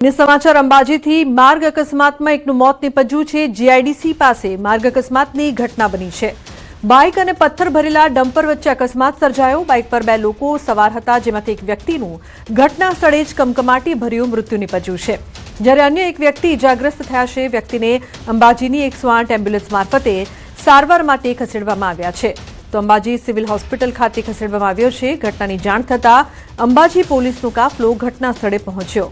समाचार अंबाजीथी मार्ग अकस्मातमां एकनुं मोत निपज्युं छे। जीआईडीसी पासे मार्ग अकस्मातनी घटना बनी छे। बाइक अने पत्थर भरेला डम्पर वच्चे अकस्मात सर्जायो। बाइक पर 2 लोको सवार हता, जेमांथी एक व्यक्तिनुं घटना स्थळे ज कमकमाटी भर्युं मृत्यु निपज्युं छे, ज्यारे अन्य एक व्यक्ति इजाग्रस्त थया छे। व्यक्तिने अंबाजीनी 108 एम्ब्युलन्स मार्फते सारवार माटे खसेडवामां આવ્યા છે, તો અંબાજી સિવિલ હોસ્પિટલ ખાતે ખસેડવામાં આવ્યો છે। ઘટનાની જાણ થતાં અંબાજી પોલીસનો કાફલો ઘટના સ્થળે પહોંચ્યો।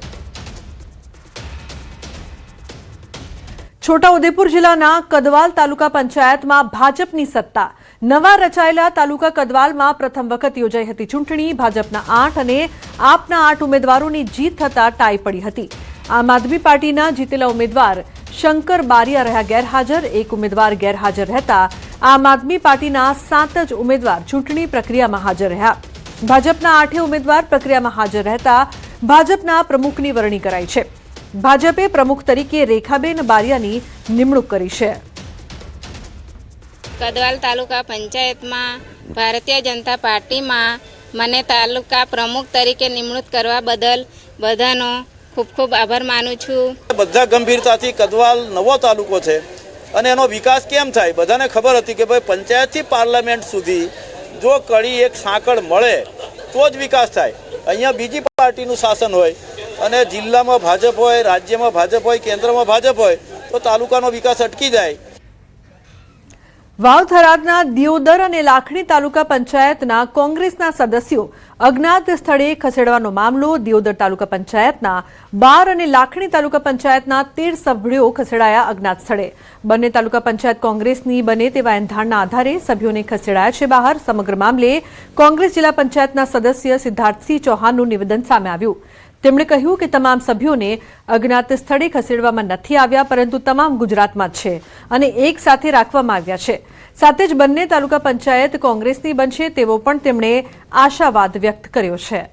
છોટાઉદેપુર જિલ્લાના કદવાલ તાલુકા પંચાયતમાં ભાજપની સત્તા। નવા રચાયેલા તાલુકા કદવાલમાં પ્રથમ વખત યોજાઈ હતી ચૂંટણી। ભાજપના 8 અને આપના 8 ઉમેદવારોની જીત થતા टाई पड़ी હતી। आम आदमी पार्टीना जीतेला उम्मीदवार शंकर बारिया रह्या गैरहाजर। एक उम्मीदवार गैरहाजर रहता आम आदमी पार्टीना 7 ज उम्मीदवार चूंटणी प्रक्रियामां हाजर रह्या। भाजपना 8 उम्मीदवार प्रक्रियामां हाजर रहता भाजपना प्रमुखनी वरणी कराई छे। भाजपे प्रमुख तरीके रेखाबेन बारियानी निमणूक करी छे। कदवाल तालुका पंचायत में भारतीय जनता पार्टी में मने तालुका प्रमुख तरीके निमणूक करवा बदल बधानो खूब खूब आभार मानु छूं। बधा गंभीरताथी कदवाल नवो तालुको छे अने एनो विकास केम थाय बधाने खबर हती के भाई पंचायत थी पार्लामेंट सुधी जो कड़ी एक साँकळ मळे तो ज विकास थाय। अहींया बीजी पार्टीनुं शासन होय अने जिल्लामां भाजप होय, राज्यमां भाजप होय, केन्द्रमां भाजप होय तो तालुकानो विकास अटकी जाय। वाव थरादना दियोदर अने लाखणी तालुका पंचायतना कोंग्रेसना सदस्यो अज्ञात स्थळे खसेडવાનો मामलो। दियोदर तालुका पंचायतना 12 अने लाखणी तालुका पंचायतना 13 सभ्यो खसेडाया अज्ञात स्थळे। बंने तालुका पंचायत कोंग्रेसनी बने तेवा एंधाणना आधारे सभ्योने खसेडाया छे बहार। समग्र मामले कोंग्रेस जिल्ला पंचायतना सदस्य सिद्धार्थसिंह चौहानનું निवेदन सामे આવ્યું। તેમણે કહ્યું કે તમામ સભ્યોને અજ્ઞાત સ્થળે ખસેડવામાં નથી આવ્યા, પરંતુ તમામ ગુજરાતમાં જ છે અને એક સાથે રાખવામાં આવ્યા છે। સાથે જ બંને તાલુકા પંચાયત કોંગ્રેસની બનશે તેવો પણ તેમણે આશાવાદ વ્યક્ત કર્યો છે।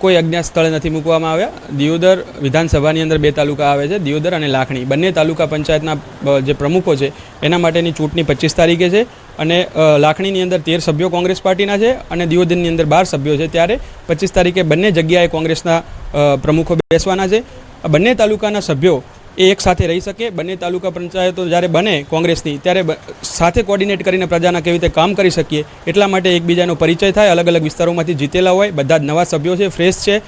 कोई अज्ञात स्थळे नहीं मूकवामां आव्या। दियोदर विधानसभानी अंदर 2 तालुका आवे छे, दियोदर अने लाखणी। बंने तालुका पंचायतना जे प्रमुखो छे एना माटेनी चूंटणी 25 तारीखे छे अने लाखणीनी अंदर 13 सभ्यो कोंग्रेस पार्टीना छे अने दियोदरनी अंदर 12 सभ्यो छे। त्यारे 25 तारीखे बंने जग्याए कोंग्रेसना प्रमुखो बेसवाना छे। बंने तालुकाना सभ्यो एक साथे रही सके। बंने तालुका पंचायतो ज्यारे बने कोंग्रेसनी त्यारे साथे कोर्डिनेट करीने प्रजाना केवी रीते काम करी सकीए एटला माटे एकबीजानो परिचय थाय। अलग अलग विस्तारोमांथी जीतेला होय, बधा ज नवा सभ्यो छे, फ्रेश छे।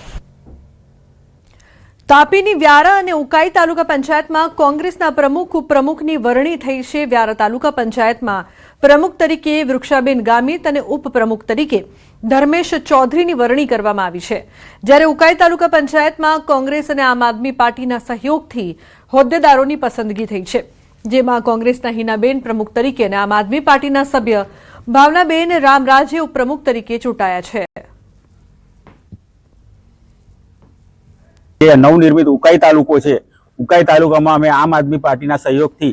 तापीनी व्यारा अने उकाई तालुका पंचायतमां कोंग्रेसना प्रमुख उपप्रमुखनी वरणी थई छे। व्यारा तालुका पंचायतमां प्रमुख तरीके वृक्षाबेन गामित अने उपप्रमुख तरीके धर्मेश चौधरीनी वरणी करवामां आवी छे, ज्यारे उकाई तालुका पंचायतमां कोंग्रेस अने आम आदमी पार्टीना सहयोगथी होद्देदारोनी पसंदगी थई छे, जेमां कोंग्रेसना हीनाबेन प्रमुख तरीके अने आम आदमी पार्टीना सभ्य भावनाबेन रामराजे उपप्रमुख तरीके चूंटाया छे। नवनिर्मित उकाई तालुको छे, उकाई तालुकामां अमे आम आदमी पार्टीना सहयोगथी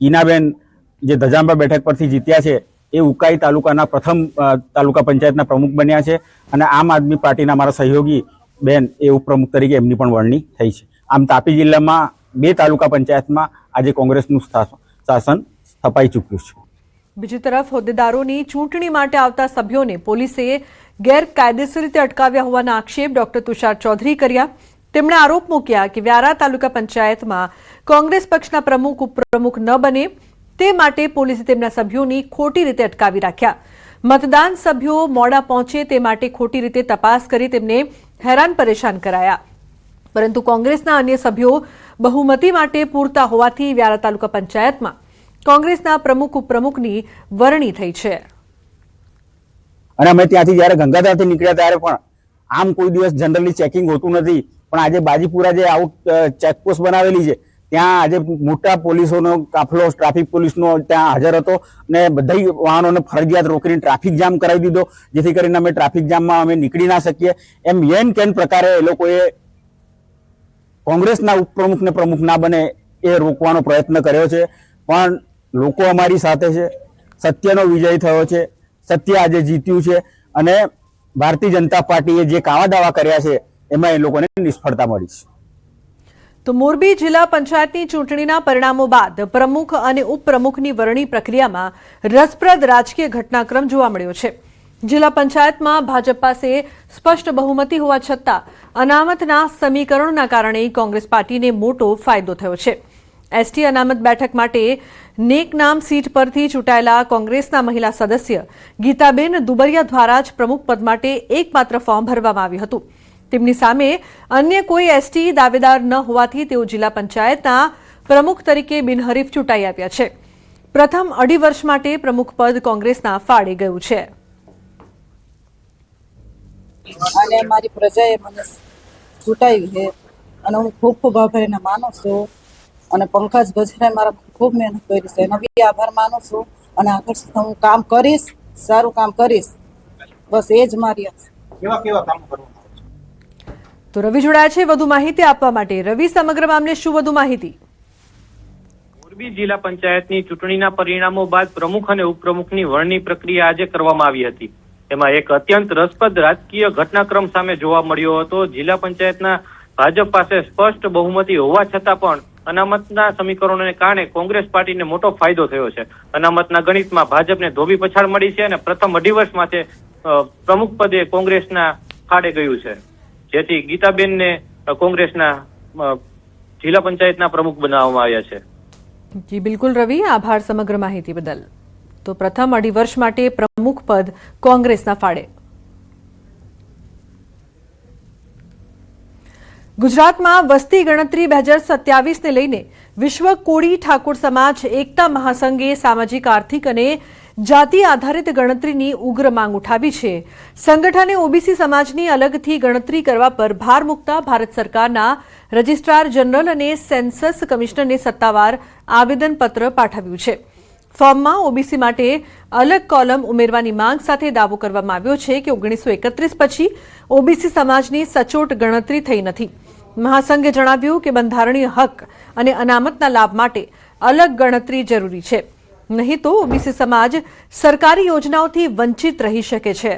हीनाबेन जे धजांबा बेठक परथी जीत्या छे ए उकाई तालुकाना प्रथम तालुका पंचायतना प्रमुख बन्या छे अने आम आदमी पार्टीना मारा सहयोगी बेन ए उपप्रमुख तरीके एमनी पण वरणी थई छे। आम तापी जिल्लामां 2 तालुका पंचायतमां आजे कोंग्रेसनुं शासन સ્થપાઈ ચૂક્યું છે। બીજી તરફ હોદ્દેદારોની ચૂંટણી માટે આવતા સભ્યોને પોલીસે ગેરકાયદેસર રીતે અટકાવ્યા હોવાના આક્ષેપ ડોક્ટર તુષાર ચૌધરી કર્યા। તેમણે આરોપ મૂક્યા કે વ્યારા તાલુકા પંચાયતમાં કોંગ્રેસ પક્ષના પ્રમુખ ઉપપ્રમુખ ન બને તે માટે પોલીસે તેમના સભ્યોની ખોટી રીતે અટકાવી રાખ્યા। मतदान सभ्यो मोड़ा पहुंचे ते माटे खोटी रीते तपास करी तेमने हैरान परेशान कराया, परंतु कांग्रेसना अन्य सभ्यो बहुमती माटे पूरता होवाथी व्यारा तालुका पंचायतमां कांग्रेसना प्रमुख उपप्रमुखनी वरणी थई छे। अने अमे त्यांथी ज्यारे गंगाधरथी निकळ्या त्यारे पण आम कोई दिवस जनरली चेकिंग होतुं नथी, पण आजे बाजीपुरा जे आउट चेकपोस्ट बनावेली छे ત્યાં આજે મોટા પોલીસોનો કાફલો ટ્રાફિક પોલીસનો ત્યાં હાજર હતો ને બધા વાહનોને ફરજિયાત રોકીને ટ્રાફિક જામ કરાવી દીધો, જેથી કરીને અમે ટ્રાફિક જામમાં અમે નીકળી ના શકીએ। એમ એન કેન પ્રકારે એ લોકોએ કોંગ્રેસના ઉપપ્રમુખને પ્રમુખ ના બને એ રોકવાનો પ્રયત્ન કર્યો છે, પણ લોકો અમારી સાથે છે। સત્યનો વિજય થયો છે, સત્ય આજે જીત્યું છે અને ભારતીય જનતા પાર્ટીએ જે કાવા દાવા કર્યા છે એમાં એ લોકોને નિષ્ફળતા મળી છે। तो मोरबी जिला पंचायतनी चूंटणीना परिणामों बाद प्रमुख अने उपप्रमुखनी वरणी प्रक्रियामां रसप्रद राजकीय घटनाक्रम जोवा मळ्यो छे। જિલ્લા પંચાયતમાં ભાજપ પાસે સ્પષ્ટ બહુમતી હોવા છતાં અનામતના સમીકરણોના કારણે કોંગ્રેસ પાર્ટીને મોટો ફાયદો થયો છે. એસટી અનામત બેઠક માટે નેકનામ સીટ પરથી ચૂંટાયેલા કોંગ્રેસના મહિલા સદસ્ય ગીતાબેન દુબરિયા દ્વારા જ પ્રમુખ પદ માટે એકમાત્ર ફોર્મ ભરવામાં આવ્યું હતું. તેમની સામે અન્ય કોઈ એસટી દાવેદાર ન હોવાથી તેઓ જિલ્લા પંચાયતના પ્રમુખ તરીકે બિનહરીફ ચૂંટાઈ આવ્યા છે. પ્રથમ 2.5 વર્ષ માટે પ્રમુખ પદ કોંગ્રેસના ફાળે ગયું છે. અને અમારી પ્રજાએ મને ચૂંટાવી છે અને હું ખૂબ ખૂબ આભાર માનું છું. અને પંકજ ગજરાએ મારા ખૂબ મહેનત કરી છે. એનો બી આભાર માનું છું અને આગળ હું કામ કરીશ, સારું કામ કરીશ. બસ એ જ મારી કેવા કામ કરવાનું? તો રવિ જોડાયા છે વધુ માહિતી આપવા માટે. રવિ, સમગ્ર મામલે શું વધુ માહિતી? મોરબી જિલ્લા પંચાયતની ચૂંટણીના પરિણામો બાદ પ્રમુખ અને ઉપપ્રમુખની વરણી પ્રક્રિયા આજે કરવામાં આવી હતી. એમાં એક અત્યંત રસપ્રદ રાજકીય ઘટનાક્રમ સામે જોવા મળ્યો હતો. જિલ્લા પંચાયતના ભાજપ પાસે સ્પષ્ટ બહુમતી હોવા છતાં પણ અનામતના સમીકરણોને કારણે કોંગ્રેસ પાર્ટીને મોટો ફાયદો થયો છે. અનામતના ગણિતમાં ભાજપને ધોબી પછાડ મળી છે અને પ્રથમ 2.5 વર્ષ માટે પ્રમુખ પદે કોંગ્રેસના ફાળે ગયું છે, જેથી ગીતાબેનને કોંગ્રેસના જિલ્લા પંચાયતના પ્રમુખ બનાવવામાં આવ્યા છે. જી બિલકુલ રવિ, આભાર સમગ્ર માહિતી બદલ. તો પ્રથમ 2.5 વર્ષ માટે પ્રમુખ પદ કોંગ્રેસના ફાળે. ગુજરાતમાં વસ્તી ગણતરી 2027ને લઈને વિશ્વ કોળી ઠાકોર સમાજ એકતા મહાસંઘે સામાજિક આર્થિક અને જાતિ આધારિત ગણતરીની ઉગ્ર માંગ ઉઠાવી છે. સંગઠને ઓબીસી સમાજની અલગથી ગણતરી કરવા પર ભાર મૂકતા ભારત સરકારના રજિસ્ટ્રાર જનરલ અને સેન્સસ કમિશનરને સત્તાવાર આવેદનપત્ર પાઠવ્યું છે. ફોર્મમાં ઓબીસી માટે અલગ કોલમ ઉમેરવાની માંગ સાથે દાવો કરવામાં આવ્યો છે કે 1931 પછી ઓબીસી સમાજની સચોટ ગણતરી થઈ નથી. મહાસંઘે જણાવ્યું કે બંધારણીય હક અને અનામતના લાભ માટે અલગ ગણતરી જરૂરી છે, નહીં તો ઓબીસી સમાજ સરકારી યોજનાઓથી વંચિત રહી શકે છે.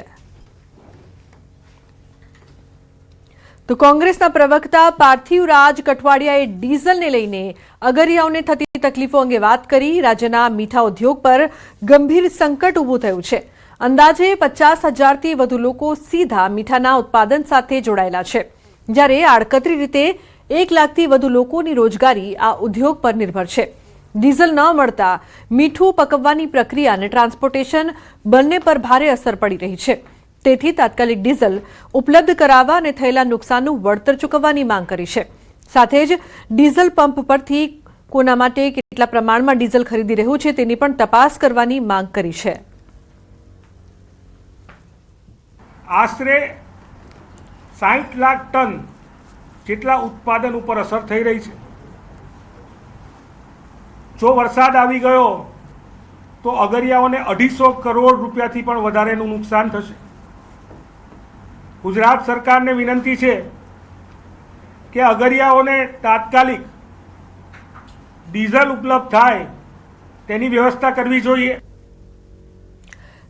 તો કોંગ્રેસના પ્રવક્તા પાર્થિવરાજ કઠવાડિયાએ ડીઝલને લઈને અગરિયાઓને થતી તકલીફો અંગે વાત કરી. રાજ્યના મીઠા ઉદ્યોગ પર ગંભીર સંકટ ઊભું થયું છે. અંદાજે 50,000થી વધુ લોકો સીધા મીઠાના ઉત્પાદન સાથે જોડાયેલા છે, જ્યારે આડકતરી રીતે 1 લાખથી વધુ લોકોની રોજગારી આ ઉદ્યોગ પર નિર્ભર છે. ડીઝલ ન મળતા મીઠું પકવવાની પ્રક્રિયા અને ટ્રાન્સપોર્ટેશન બંને પર ભારે અસર પડી રહી છે. તેથી તાત્કાલિક ડીઝલ ઉપલબ્ધ કરાવવા અને થયેલા નુકસાનનું વળતર ચૂકવવાની માંગ કરી છે. સાથે જ ડીઝલ પંપ પરથી કોના માટે કેટલા પ્રમાણમાં ડીઝલ ખરીદી રહ્યું છે તેની પણ તપાસ કરવાની માંગ કરી છે. આશરે 60 લાખ ટન જેટલા ઉત્પાદન ઉપર અસર થઈ રહી છે. જો વરસાદ આવી ગયો તો અગરિયાઓને 250 કરોડ રૂપિયાથી પણ વધારેનું નુકસાન થશે. ગુજરાત સરકારને વિનંતી છે કે અગરિયાઓને તાત્કાલિક ડીઝલ ઉપલબ્ધ થાય તેની વ્યવસ્થા કરવી જોઈએ.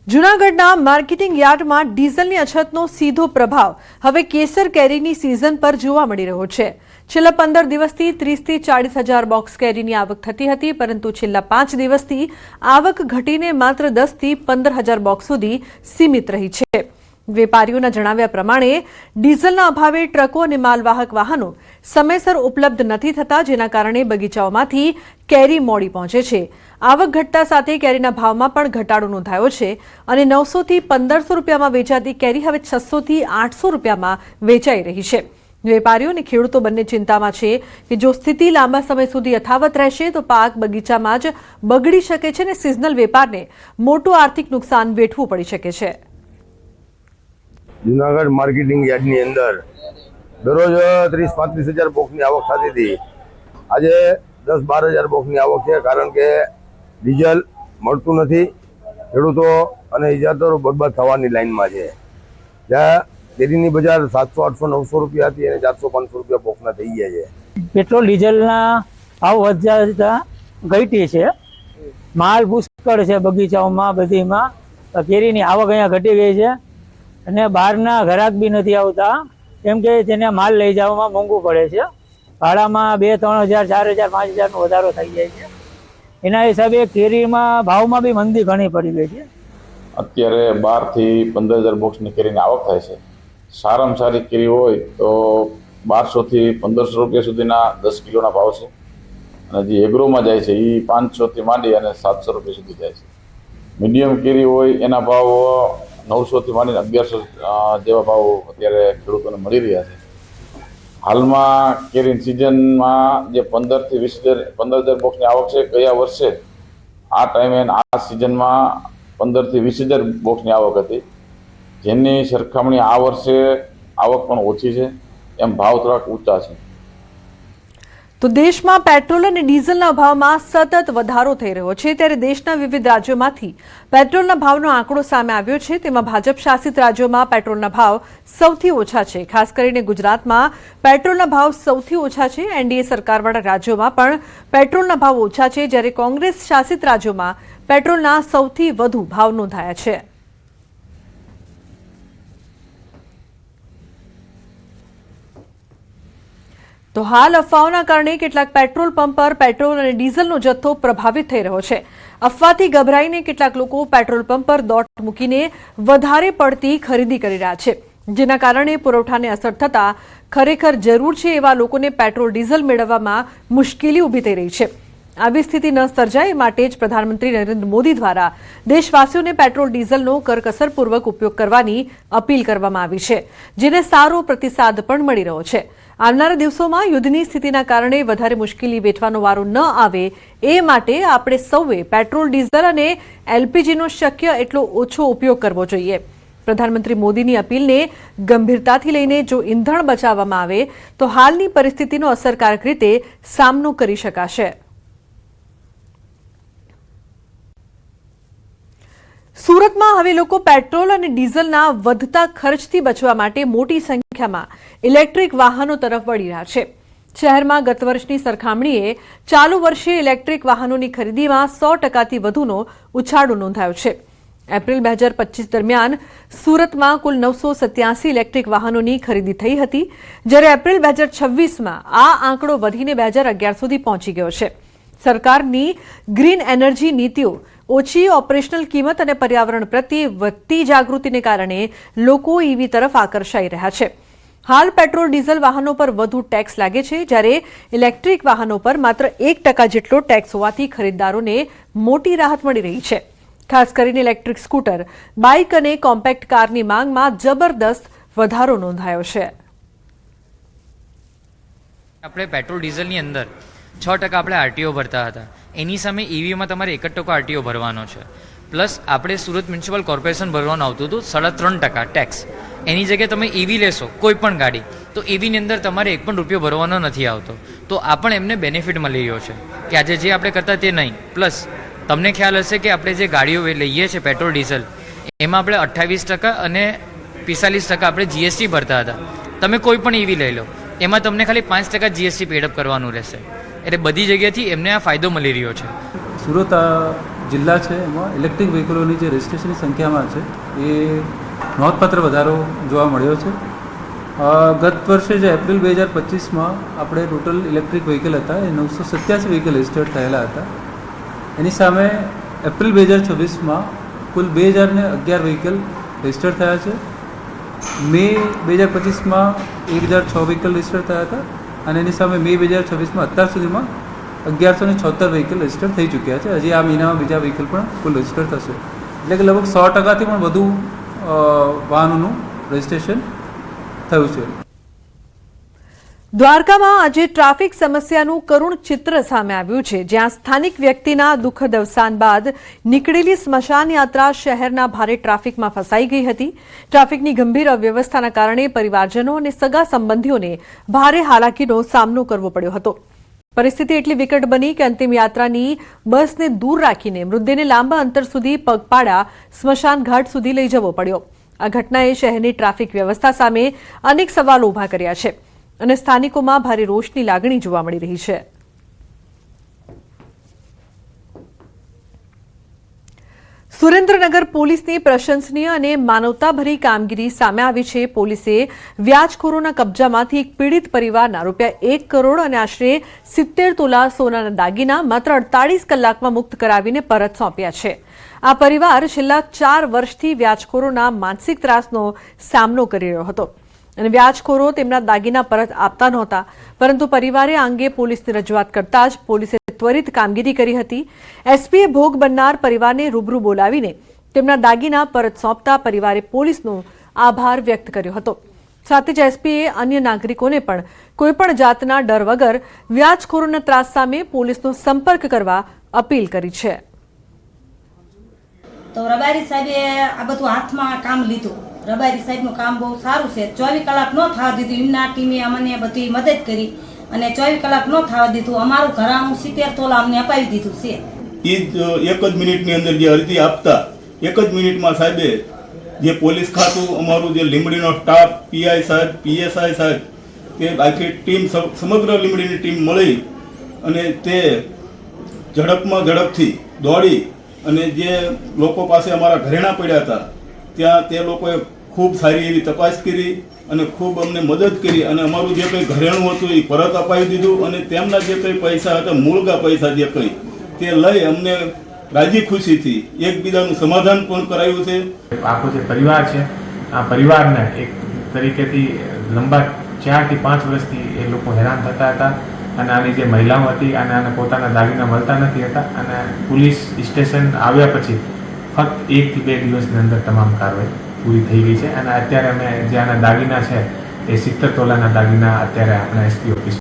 જૂનાગઢના માર્કેટિંગ યાર્ડમાં ડીઝલની અછતનો સીધો પ્રભાવ હવે કેસર કેરીની સિઝન પર જોવા મળી રહ્યો છે. છેલ્લા 15 દિવસથી 30,000થી 40,000 બોક્સ કેરીની આવક થતી હતી, પરંતુ છેલ્લા 5 દિવસથી આવક ઘટીને માત્ર 10,000થી 15,000 બોક્સ સુધી સીમિત રહી છે. વેપારીઓના જણાવ્યા પ્રમાણે ડીઝલના અભાવે ટ્રકો અને માલવાહક વાહનો સમયસર ઉપલબ્ધ નથી થતા, જેના કારણે બગીચાઓમાંથી કેરી મોડી પહોંચે છે. આવક ઘટતા સાથે કેરીના ભાવમાં પણ ઘટાડો નોંધાયો છે અને 900થી 1,500 રૂપિયામાં વેચાતી કેરી હવે 600થી 800 રૂપિયામાં વેચાઈ રહી છે. વેપારીઓ અને ખેડૂતો બંને ચિંતામાં છે કે જો સ્થિતિ લાંબા સમય સુધી યથાવત રહેશે તો પાક બગીચામાં જ બગડી શકે છે અને સિઝનલ વેપારને મોટું આર્થિક નુકસાન વેઠવું પડી શકે છે. જુનાગઢ માર્કેટિંગ યાર્ડની અંદર દરરોજ 30-35 હજાર બોક્સની આવક થતી હતી. આજે 10-12 હજાર બોક્સની આવક છે, કારણ કે ડીઝલ મળતું નથી. ખેડૂતો અને ઇજાદારો બરબાદ થવાની લાઈનમાં છે. જ્યાં કેરીની બજાર 700, 800, 900 રૂપિયા હતી અને 400-500 રૂપિયા બોક્સના થઈ ગયા છે. પેટ્રોલ ડીઝલના ભાવ વધતા ઘટી છે. માલ પુષ્કળ છે બગીચાઓમાં, બધીમાં કેરીની આવક અહીંયા ઘટી ગઈ છે અને બહારના ગ્રાહક બી નથી આવતા, કેમ કે તેને માલ લઈ જવામાં મોંઘું પડે છે. ભાડામાં 2-3 હજાર, 4 હજાર, 5 હજારનો વધારો થઈ જાય છે. એના હિસાબે કેરીમાં ભાવમાં બી મંદી ઘણી પડી ગઈ છે. અત્યારે 12,000 થી 15,000 બોક્સની કેરીની આવક થાય છે. સારામાં સારી કેરી હોય તો 1200 થી 1500 રૂપિયા સુધીના 10 કિલોના ભાવ છે, અને જે એગ્રોમાં જાય છે એ 500 થી માંડી અને 700 રૂપિયા સુધી જાય છે. મીડિયમ કેરી હોય એના ભાવ 900 થી માંડીને 1100 જેવા ભાવ અત્યારે ખેડૂતોને મળી રહ્યા છે. હાલમાં કેરીની સિઝનમાં જે 15,000 થી 15,000 બોક્સની આવક છે, ગયા વર્ષે આ ટાઈમે આ સિઝનમાં 15,000 થી 20,000 બોક્સની આવક હતી, જેની સરખામણી આ વર્ષે આવક પણ ઓછી છે, એમ ભાવ થોડાક ઊંચા છે. તો દેશમાં પેટ્રોલ અને ડીઝલના ભાવમાં સતત વધારો થઈ રહ્યો છે, ત્યારે દેશના વિવિધ રાજ્યોમાંથી પેટ્રોલના ભાવનો આંકડો સામે આવ્યો છે. તેમાં ભાજપ શાસિત રાજ્યોમાં પેટ્રોલના ભાવ સૌથી ઓછા છે. ખાસ કરીને ગુજરાતમાં પેટ્રોલના ભાવ સૌથી ઓછા છે. એનડીએ સરકારવાળા રાજ્યોમાં પણ પેટ્રોલના ભાવ ઓછા છે, જ્યારે કોંગ્રેસ શાસિત રાજ્યોમાં પેટ્રોલના સૌથી વધુ ભાવ નોંધાયા છે. તો હાલ અફવાઓના કારણે કેટલાક પેટ્રોલ પંપ પર પેટ્રોલ અને ડીઝલનો જથ્થો પ્રભાવિત થઈ રહ્યો છે. અફવાથી ગભરાઈને કેટલાક લોકો પેટ્રોલ પંપ પર દોટ મૂકીને વધારે પડતી ખરીદી કરી રહ્યા છે, જેના કારણે પુરવઠાને અસર થતા ખરેખર જરૂર છે એવા લોકોને પેટ્રોલ ડીઝલ મેળવવામાં મુશ્કેલી ઊભી થઈ રહી છે. આવી સ્થિતિ ન સર્જાય એ માટે જ પ્રધાનમંત્રી નરેન્દ્ર મોદી દ્વારા દેશવાસીઓને પેટ્રોલ ડીઝલનો કરકસરપૂર્વક ઉપયોગ કરવાની અપીલ કરવામાં આવી છે, જેને સારો પ્રતિસાદ પણ મળી રહ્યો છે. આવનારા દિવસોમાં યુદ્ધની સ્થિતિના કારણે વધારે મુશ્કેલી વેઠવાનો વારો ન આવે એ માટે આપણે સૌએ પેટ્રોલ, ડીઝલ અને એલપીજીનો શક્ય એટલો ઓછો ઉપયોગ કરવો જોઈએ. પ્રધાનમંત્રી મોદીની અપીલને ગંભીરતાથી લઈને જો ઈંધણ બચાવવામાં આવે તો હાલની પરિસ્થિતિનો અસરકારક રીતે સામનો કરી શકાશે. સુરતમાં હવે લોકો પેટ્રોલ અને ડીઝલના વધતા ખર્ચથી બચવા માટે મોટી સંખ્યામાં ઇલેક્ટ્રિક વાહનો તરફ વળી રહ્યા છે. શહેરમાં ગત વર્ષની સરખામણીએ ચાલુ વર્ષે ઇલેક્ટ્રિક વાહનોની ખરીદીમાં 100%થી વધુનો ઉછાળો નોંધાયો છે. એપ્રિલ 2025 દરમિયાન સુરતમાં કુલ 987 ઇલેક્ટ્રિક વાહનોની ખરીદી થઈ હતી, જ્યારે એપ્રિલ 2026માં આ આંકડો વધીને 2011 સુધી પહોંચી ગયો છે. સરકારની ગ્રીન એનર્જી નીતિઓ, ઓછી ઓપરેશનલ કિંમત અને પર્યાવરણ પ્રત્યે વધતી જાગૃતિને કારણે લોકો ઈવી તરફ આકર્ષાઈ રહ્યા છે. હાલ પેટ્રોલ, ડીઝલ વાહનો પર વધુ ટેક્સ લાગે છે, જ્યારે ઇલેક્ટ્રિક વાહનો પર માત્ર 1% જેટલો ટેક્સ હોવાથી ખરીદદારોને મોટી રાહત મળી રહી છે. ખાસ કરીને ઇલેક્ટ્રિક સ્કૂટર, બાઇક અને કોમ્પેક્ટ કારની માંગમાં જબરદસ્ત વધારો નોંધાયો છે. આપણે પેટ્રોલ ડીઝલની અંદર 6% આપણે આરટીઓ ભરતા હતા, એની સામે ઈવીમાં તમારે 1% આરટીઓ ભરવાનો છે. પ્લસ આપણે સુરત મ્યુનિસિપલ કોર્પોરેશન ભરવાનું આવતું હતું 3.5% ટેક્સ. એની જગ્યાએ તમે ઈવી લેશો કોઈ પણ ગાડી, તો ઈવીની અંદર તમારે 1 પણ રૂપિયો ભરવાનો નથી આવતો. તો આ પણ એમને બેનિફિટ મળી રહ્યો છે કે આજે જે આપણે કરતા તે નહીં. પ્લસ તમને ખ્યાલ હશે કે આપણે જે ગાડીઓ લઈએ છીએ પેટ્રોલ, ડીઝલ, એમાં આપણે 28% અને 45% આપણે જીએસટી ભરતા હતા. તમે કોઈ પણ ઈવી લઈ લો, એમાં તમને ખાલી 5% જીએસટી પેડઅપ કરવાનું રહેશે. એટલે બધી જગ્યાથી એમને આ ફાયદો મળી રહ્યો છે. સુરત જિલ્લા છે, એમાં ઇલેક્ટ્રિક વ્હીકલોની જે રજિસ્ટ્રેશનની સંખ્યામાં છે એ નોંધપાત્ર વધારો જોવા મળ્યો છે. ગત વર્ષે જે એપ્રિલ 2025માં આપણે ટોટલ ઇલેક્ટ્રિક વ્હીકલ હતા એ 987 વ્હીકલ રજિસ્ટર્ડ થયેલા હતા. એની સામે એપ્રિલ 2026માં કુલ 2011 વ્હીકલ રજિસ્ટર્ડ થયા છે. મે 2025માં 1006 વ્હીકલ રજિસ્ટર્ડ થયા હતા, અને એની સામે મે 2026માં અત્યાર સુધીમાં 1176 વ્હીકલ રજિસ્ટર થઈ ચૂક્યા છે. હજી આ મહિનામાં બીજા વ્હીકલ પણ કુલ રજિસ્ટર થશે, એટલે કે લગભગ 100%થી પણ વધુ વાહનોનું રજિસ્ટ્રેશન થયું છે. દ્વારકામાં આજે ટ્રાફિક સમસ્યાનું કરુણ ચિત્ર સામે આવ્યું છે, જ્યાં સ્થાનિક વ્યક્તિના દુઃખદ અવસાન બાદ નીકળેલી સ્મશાન યાત્રા શહેરના ભારે ટ્રાફિકમાં ફસાઈ ગઈ હતી. ટ્રાફિકની ગંભીર અવ્યવસ્થાના કારણે પરિવારજનો અને સગા સંબંધીઓને ભારે હાલાકીનો સામનો કરવો પડ્યો હતો. પરિસ્થિતિ એટલી વિકટ બની કે અંતિમ યાત્રાની બસને દૂર રાખીને મૃતદેહને લાંબા અંતર સુધી પગપાળા સ્મશાન ઘાટ સુધી લઈ જવો પડ્યો. આ ઘટનાએ શહેરની ટ્રાફિક વ્યવસ્થા સામે અનેક સવાલો ઉભા કર્યા છે અને સ્થાનિકોમાં ભારે રોષની લાગણી જોવા મળી રહી છે. સુરેન્દ્રનગર પોલીસની પ્રશંસનીય અને માનવતાભરી કામગીરી સામે આવી છે. પોલીસે વ્યાજખોરોના કબજામાંથી એક પીડિત પરિવારના ₹1 કરોડ અને આશરે 70 તોલા સોનાના દાગીના માત્ર 48 કલાકમાં મુક્ત કરાવીને પરત સોંપ્યા છે. આ પરિવાર છેલ્લા 4 વર્ષથી વ્યાજખોરોના માનસિક ત્રાસનો સામનો કરી રહ્યો હતો અને વ્યાજખોરો તેમના દાગીના પરત આપતા નહોતા, પરંતુ પરિવારે આ અંગે પોલીસને રજૂઆત કરતા જ પોલીસે ત્વરિત કામગીરી કરી હતી. એસપીએ ભોગ બનનાર પરિવારને રૂબરૂ બોલાવીને તેમના દાગીના પરત સોંપતા પરિવારે પોલીસનો આભાર વ્યક્ત કર્યો હતો. સાથે જ એસપીએ અન્ય નાગરિકોને પણ કોઈપણ જાતના ડર વગર વ્યાજખોરોના ત્રાસ સામે પોલીસનો સંપર્ક કરવા અપીલ કરી છે. તો રબારી સાહેબે આ બધું હાથમાં કામ લીધું. રબારી સાહેબનું કામ બહુ સારું છે. 24 કલાક ન થવા દીધું. એમના ટીમે અમને બધી મદદ કરી અને 24 કલાક ન થવા દીધું. અમારું ઘરાણું 70 તોલા અમને અપાવી દીધું છે. એ જ એક જ મિનિટની અંદર જે અરજી આપતા એક જ મિનિટમાં સાહેબે જે પોલીસ ખાતું અમારું જે લીંબડીનો સ્ટાફ, પીઆઈ સાહેબ, પીએસઆઈ સાહેબ, તે આખી ટીમ સમગ્ર લીંબડીની ટીમ મળી અને તે ઝડપથી દોડી અને જે લોકો પાસે અમારા ઘરેણા પડ્યા હતા ત્યાં તે લોકોએ ખૂબ સારી એવી તપાસ કરી અને ખૂબ અમને મદદ કરી અને અમારું જે કંઈ ઘરેણું હતું એ પરત અપાવી દીધું અને તેમના જે કંઈ પૈસા હતા, મૂળગા પૈસા જે કંઈ, તે લઈ અમને રાજી ખુશીથી એકબીજાનું સમાધાન પણ કરાયું છે. આખો જે પરિવાર છે આ પરિવારને એક તરીકેથી લંબા 4 થી 5 વર્ષથી એ લોકો હેરાન થતા હતા અને આની જે મહિલાઓ હતી અને આને પોતાના દાગીના મળતા નથી હતા અને પોલીસ સ્ટેશન આવ્યા પછી ફક્ત 1 થી 2 દિવસની અંદર તમામ કાર્યવાહી પૂરી થઈ ગઈ છે અને અત્યારે અમે જે આના દાગીના છે એ 70 તોલાના દાગીના અત્યારે આપણા એસપી ઓફિસ